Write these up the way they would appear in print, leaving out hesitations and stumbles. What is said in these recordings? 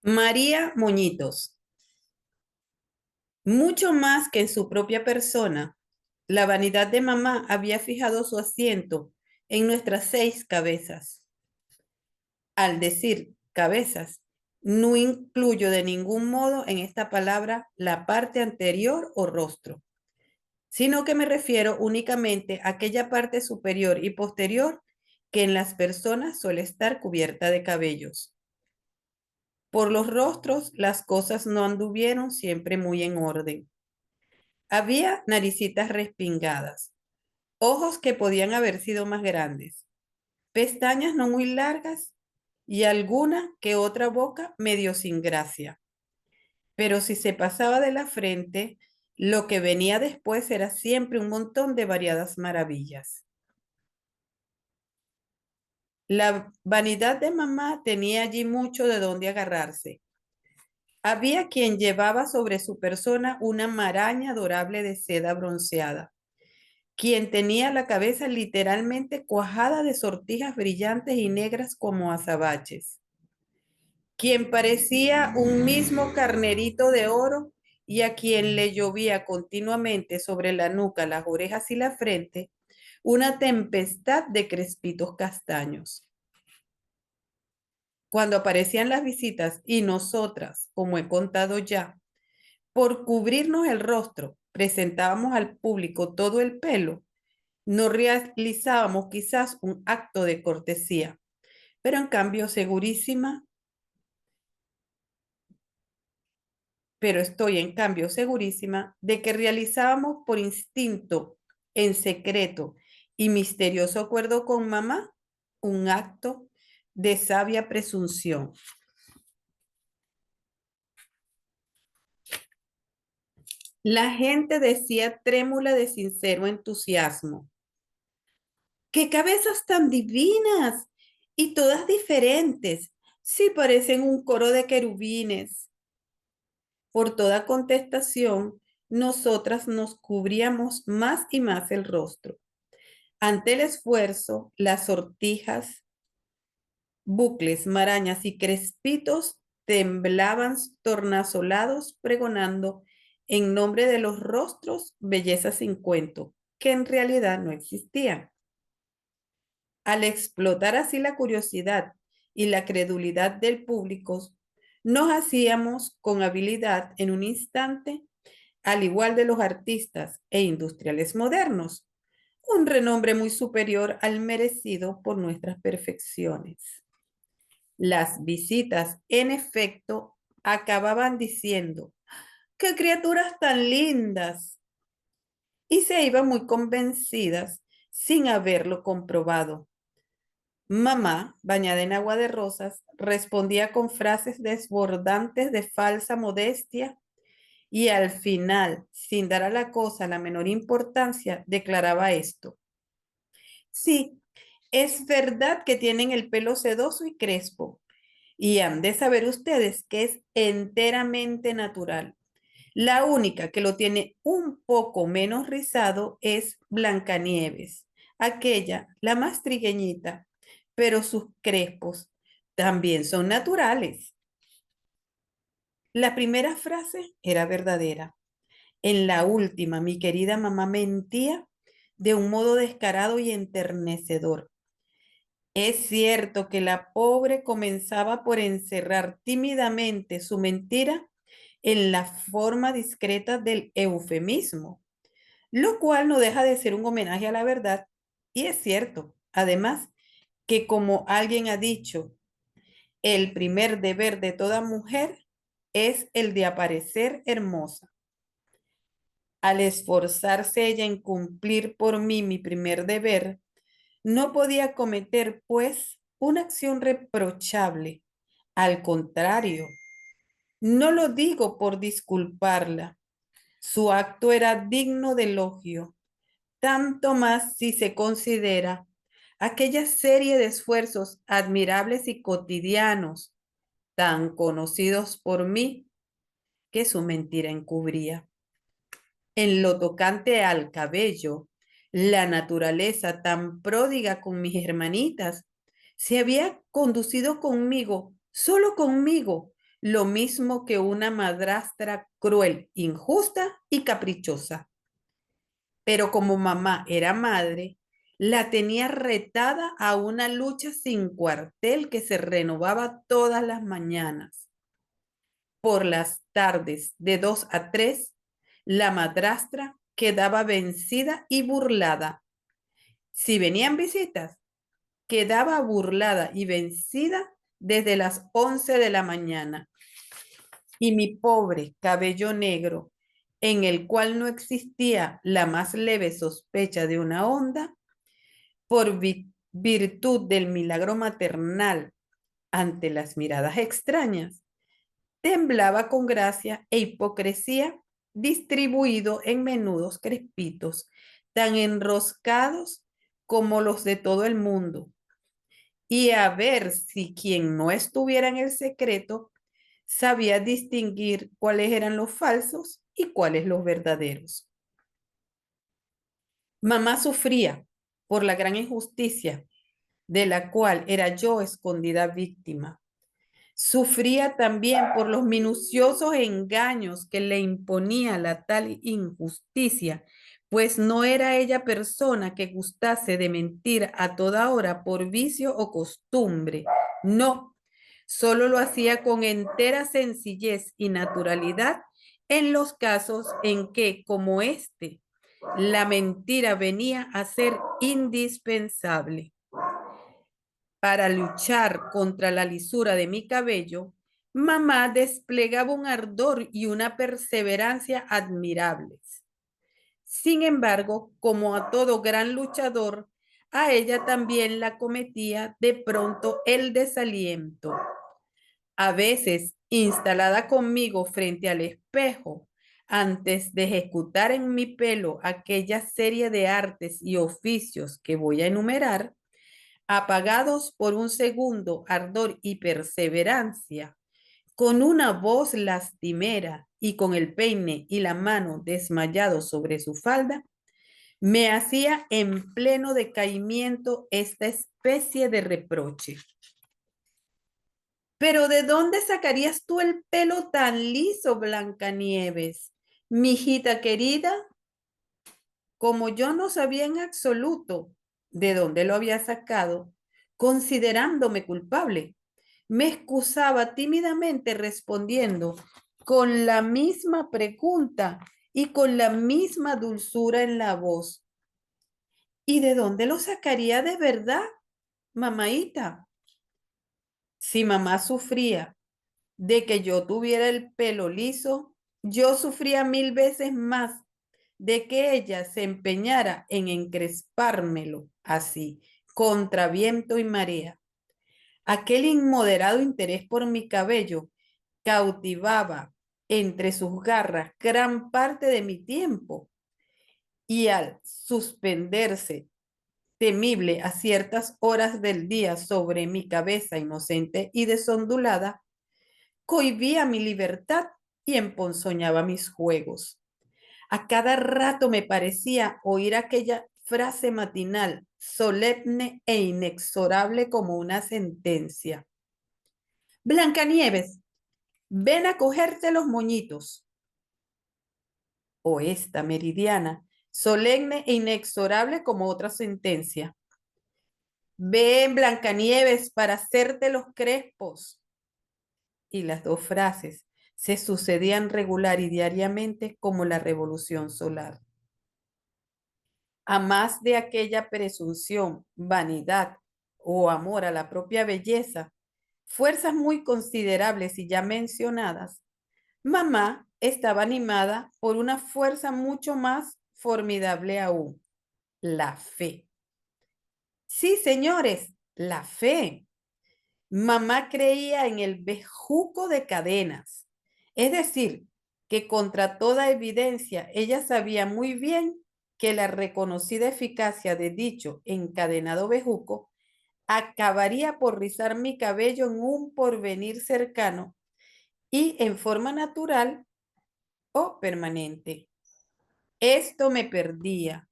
María Moñitos, mucho más que en su propia persona, la vanidad de mamá había fijado su asiento en nuestras 6 cabezas. Al decir cabezas, no incluyo de ningún modo en esta palabra la parte anterior o rostro, sino que me refiero únicamente a aquella parte superior y posterior que en las personas suele estar cubierta de cabellos. Por los rostros las cosas no anduvieron siempre muy en orden. Había naricitas respingadas, ojos que podían haber sido más grandes, pestañas no muy largas y alguna que otra boca medio sin gracia. Pero si se pasaba de la frente, lo que venía después era siempre un montón de variadas maravillas. La vanidad de mamá tenía allí mucho de dónde agarrarse. Había quien llevaba sobre su persona una maraña adorable de seda bronceada, quien tenía la cabeza literalmente cuajada de sortijas brillantes y negras como azabaches, quien parecía un mismo carnerito de oro y a quien le llovía continuamente sobre la nuca, las orejas y la frente una tempestad de crespitos castaños. Cuando aparecían las visitas y nosotras, como he contado ya, por cubrirnos el rostro, presentábamos al público todo el pelo, no realizábamos quizás un acto de cortesía, pero en cambio segurísima, pero estoy en cambio segurísima de que realizábamos por instinto, en secreto y misterioso acuerdo con mamá, un acto de sabia presunción. La gente decía trémula de sincero entusiasmo: ¡qué cabezas tan divinas! Y todas diferentes. Sí, parecen un coro de querubines. Por toda contestación, nosotras nos cubríamos más y más el rostro. Ante el esfuerzo, las sortijas, bucles, marañas y crespitos temblaban tornasolados pregonando en nombre de los rostros bellezas sin cuento, que en realidad no existían. Al explotar así la curiosidad y la credulidad del público, nos hacíamos con habilidad en un instante, al igual de los artistas e industriales modernos, un renombre muy superior al merecido por nuestras perfecciones. Las visitas, en efecto, acababan diciendo: ¡qué criaturas tan lindas! Y se iban muy convencidas sin haberlo comprobado. Mamá, bañada en agua de rosas, respondía con frases desbordantes de falsa modestia y al final, sin dar a la cosa la menor importancia, declaraba esto: sí, es verdad que tienen el pelo sedoso y crespo, y han de saber ustedes que es enteramente natural. La única que lo tiene un poco menos rizado es Blancanieves, aquella, la más trigueñita, pero sus crespos también son naturales. La primera frase era verdadera. En la última, mi querida mamá mentía de un modo descarado y enternecedor. Es cierto que la pobre comenzaba por encerrar tímidamente su mentira en la forma discreta del eufemismo, lo cual no deja de ser un homenaje a la verdad. Y es cierto, además, que como alguien ha dicho, el primer deber de toda mujer es el de aparecer hermosa. Al esforzarse ella en cumplir por mí mi primer deber, no podía cometer, pues, una acción reprochable. Al contrario, no lo digo por disculparla. Su acto era digno de elogio, tanto más si se considera aquella serie de esfuerzos admirables y cotidianos, tan conocidos por mí, que su mentira encubría. En lo tocante al cabello, la naturaleza tan pródiga con mis hermanitas se había conducido conmigo, solo conmigo, lo mismo que una madrastra cruel, injusta y caprichosa. Pero como mamá era madre, la tenía retada a una lucha sin cuartel que se renovaba todas las mañanas. Por las tardes, de 2 a 3, la madrastra quedaba vencida y burlada. Si venían visitas, quedaba burlada y vencida desde las 11 de la mañana. Y mi pobre cabello negro, en el cual no existía la más leve sospecha de una onda, por virtud del milagro maternal ante las miradas extrañas, temblaba con gracia e hipocresía, distribuido en menudos crespitos, tan enroscados como los de todo el mundo. Y a ver si quien no estuviera en el secreto sabía distinguir cuáles eran los falsos y cuáles los verdaderos. Mamá sufría por la gran injusticia de la cual era yo escondida víctima. Sufría también por los minuciosos engaños que le imponía la tal injusticia, pues no era ella persona que gustase de mentir a toda hora por vicio o costumbre. No, solo lo hacía con entera sencillez y naturalidad en los casos en que, como este, la mentira venía a ser indispensable. Para luchar contra la lisura de mi cabello, mamá desplegaba un ardor y una perseverancia admirables. Sin embargo, como a todo gran luchador, a ella también la cometía de pronto el desaliento. A veces, instalada conmigo frente al espejo, antes de ejecutar en mi pelo aquella serie de artes y oficios que voy a enumerar, apagados por un segundo ardor y perseverancia, con una voz lastimera y con el peine y la mano desmayados sobre su falda, me hacía en pleno decaimiento esta especie de reproche. Pero ¿de dónde sacarías tú el pelo tan liso, Blancanieves? Mijita querida, como yo no sabía en absoluto de dónde lo había sacado, considerándome culpable, me excusaba tímidamente respondiendo con la misma pregunta y con la misma dulzura en la voz. ¿Y de dónde lo sacaría de verdad, mamaita? Si mamá sufría de que yo tuviera el pelo liso, yo sufría 1000 veces más de que ella se empeñara en encrespármelo así, contra viento y marea. Aquel inmoderado interés por mi cabello cautivaba entre sus garras gran parte de mi tiempo y al suspenderse temible a ciertas horas del día sobre mi cabeza inocente y desondulada, cohibía mi libertad y emponzoñaba mis juegos. A cada rato me parecía oír aquella frase matinal, solemne e inexorable como una sentencia. Blancanieves, ven a cogerte los moñitos. O esta meridiana, solemne e inexorable como otra sentencia. Ven, Blancanieves, para hacerte los crespos. Y las dos frases se sucedían regular y diariamente como la revolución solar. A más de aquella presunción, vanidad o amor a la propia belleza, fuerzas muy considerables y ya mencionadas, mamá estaba animada por una fuerza mucho más formidable aún, la fe. Sí, señores, la fe. Mamá creía en el bejuco de cadenas, es decir, que contra toda evidencia ella sabía muy bien que la reconocida eficacia de dicho encadenado bejuco acabaría por rizar mi cabello en un porvenir cercano y en forma natural o permanente. Esto me perdía.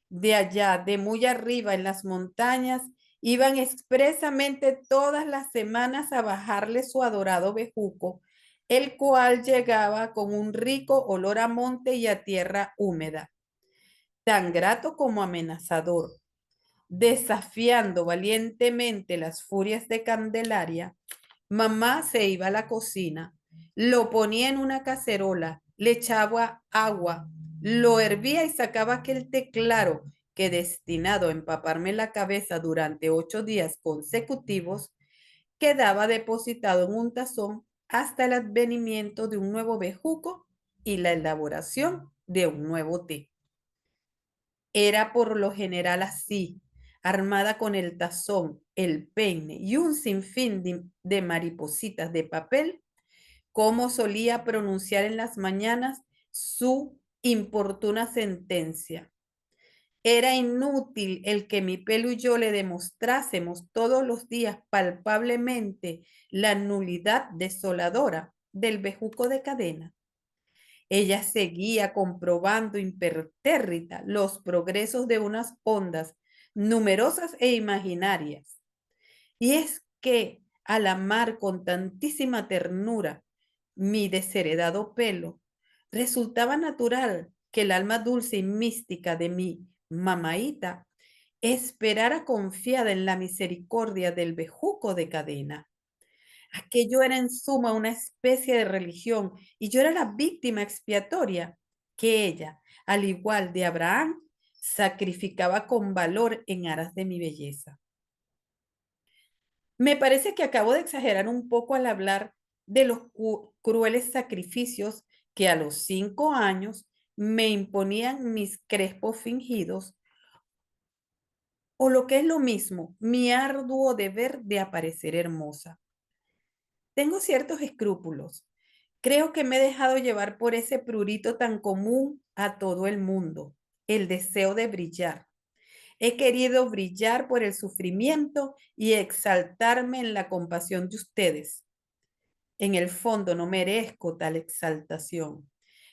De allá, de muy arriba en las montañas, iban expresamente todas las semanas a bajarle su adorado bejuco el cual llegaba con un rico olor a monte y a tierra húmeda, tan grato como amenazador. Desafiando valientemente las furias de Candelaria, mamá se iba a la cocina, lo ponía en una cacerola, le echaba agua, lo hervía y sacaba aquel té claro que, destinado a empaparme la cabeza durante 8 días consecutivos, quedaba depositado en un tazón hasta el advenimiento de un nuevo bejuco y la elaboración de un nuevo té. Era por lo general así, armada con el tazón, el peine y un sinfín de maripositas de papel, como solía pronunciar en las mañanas su importuna sentencia. Era inútil el que mi pelo y yo le demostrásemos todos los días palpablemente la nulidad desoladora del bejuco de cadena. Ella seguía comprobando impertérrita los progresos de unas ondas numerosas e imaginarias. Y es que al amar con tantísima ternura mi desheredado pelo, resultaba natural que el alma dulce y mística de mi mamaíta esperara confiada en la misericordia del bejuco de cadena. Aquello era en suma una especie de religión y yo era la víctima expiatoria que ella, al igual de Abraham, sacrificaba con valor en aras de mi belleza. Me parece que acabo de exagerar un poco al hablar de los crueles sacrificios que a los 5 años me imponían mis crespos fingidos, o lo que es lo mismo, mi arduo deber de aparecer hermosa. Tengo ciertos escrúpulos. Creo que me he dejado llevar por ese prurito tan común a todo el mundo, el deseo de brillar. He querido brillar por el sufrimiento y exaltarme en la compasión de ustedes. En el fondo no merezco tal exaltación.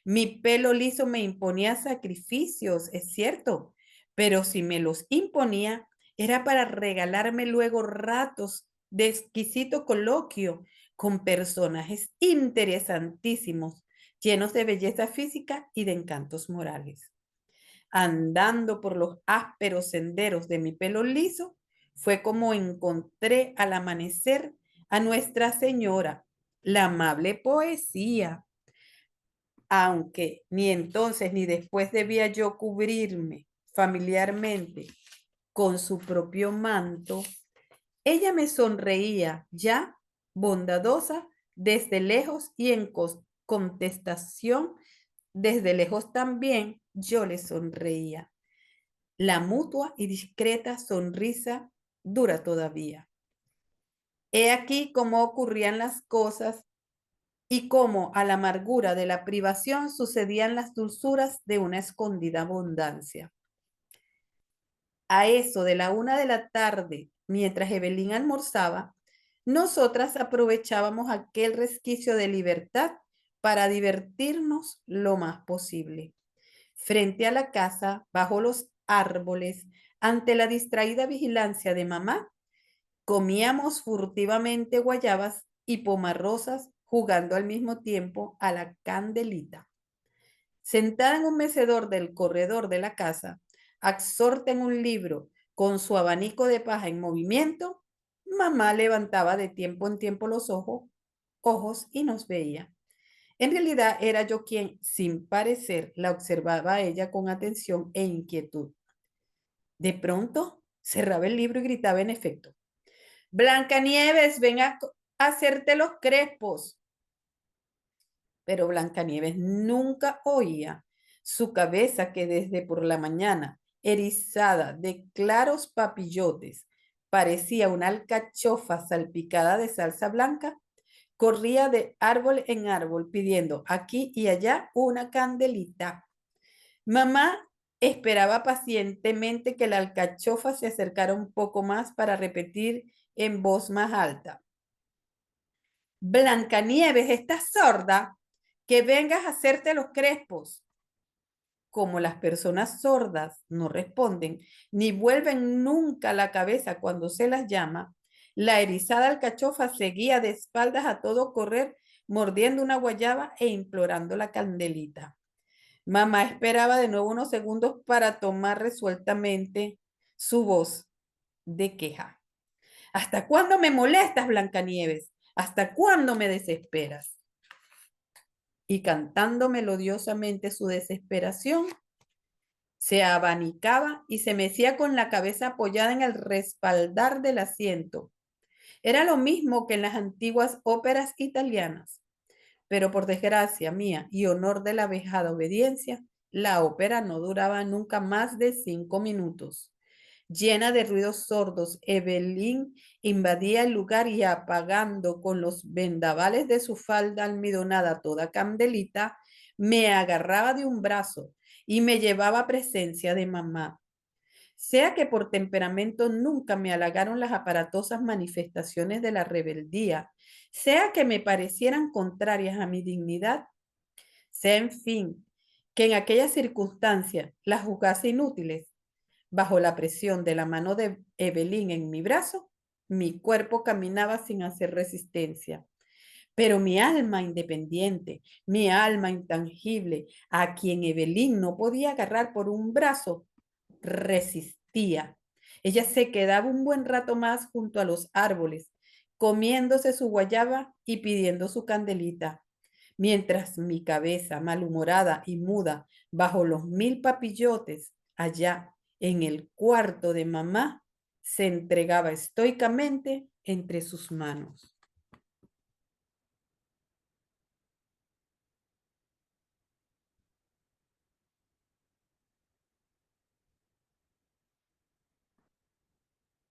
Mi pelo liso me imponía sacrificios, es cierto, pero si me los imponía era para regalarme luego ratos de exquisito coloquio con personajes interesantísimos, llenos de belleza física y de encantos morales. Andando por los ásperos senderos de mi pelo liso, fue como encontré al amanecer a Nuestra Señora, la amable poesía, aunque ni entonces ni después debía yo cubrirme familiarmente con su propio manto. Ella me sonreía ya, bondadosa, desde lejos y en contestación, desde lejos también yo le sonreía. La mutua y discreta sonrisa dura todavía. He aquí cómo ocurrían las cosas y cómo a la amargura de la privación sucedían las dulzuras de una escondida abundancia. A eso de la 1 de la tarde, mientras Evelyn almorzaba, nosotras aprovechábamos aquel resquicio de libertad para divertirnos lo más posible. Frente a la casa, bajo los árboles, ante la distraída vigilancia de mamá, comíamos furtivamente guayabas y pomarrosas, jugando al mismo tiempo a la candelita. Sentada en un mecedor del corredor de la casa, absorta en un libro, con su abanico de paja en movimiento, mamá levantaba de tiempo en tiempo los ojos y nos veía. En realidad era yo quien, sin parecer, la observaba a ella con atención e inquietud. De pronto, cerraba el libro y gritaba en efecto: Blancanieves, ven a hacerte los crespos. Pero Blancanieves nunca oía. Su cabeza, que desde por la mañana, erizada de claros papillotes, parecía una alcachofa salpicada de salsa blanca, corría de árbol en árbol pidiendo aquí y allá una candelita. Mamá esperaba pacientemente que la alcachofa se acercara un poco más para repetir en voz más alta: Blancanieves, ¿estás sorda? Que vengas a hacerte los crespos. Como las personas sordas no responden ni vuelven nunca la cabeza cuando se las llama, la erizada alcachofa seguía de espaldas a todo correr mordiendo una guayaba e implorando la candelita. Mamá esperaba de nuevo unos segundos para tomar resueltamente su voz de queja. ¿Hasta cuándo me molestas, Blancanieves? ¿Hasta cuándo me desesperas? Y cantando melodiosamente su desesperación, se abanicaba y se mecía con la cabeza apoyada en el respaldar del asiento. Era lo mismo que en las antiguas óperas italianas, pero por desgracia mía y honor de la vejada obediencia, la ópera no duraba nunca más de 5 minutos. Llena de ruidos sordos, Evelyn invadía el lugar y apagando con los vendavales de su falda almidonada toda candelita, me agarraba de un brazo y me llevaba a presencia de mamá. Sea que por temperamento nunca me halagaron las aparatosas manifestaciones de la rebeldía, sea que me parecieran contrarias a mi dignidad, sea en fin, que en aquellas circunstancias las juzgase inútiles, bajo la presión de la mano de Evelyn en mi brazo, mi cuerpo caminaba sin hacer resistencia. Pero mi alma independiente, mi alma intangible, a quien Evelyn no podía agarrar por un brazo, resistía. Ella se quedaba un buen rato más junto a los árboles, comiéndose su guayaba y pidiendo su candelita, mientras mi cabeza, malhumorada y muda, bajo los 1000 papillotes, allá en el cuarto de mamá, se entregaba estoicamente entre sus manos.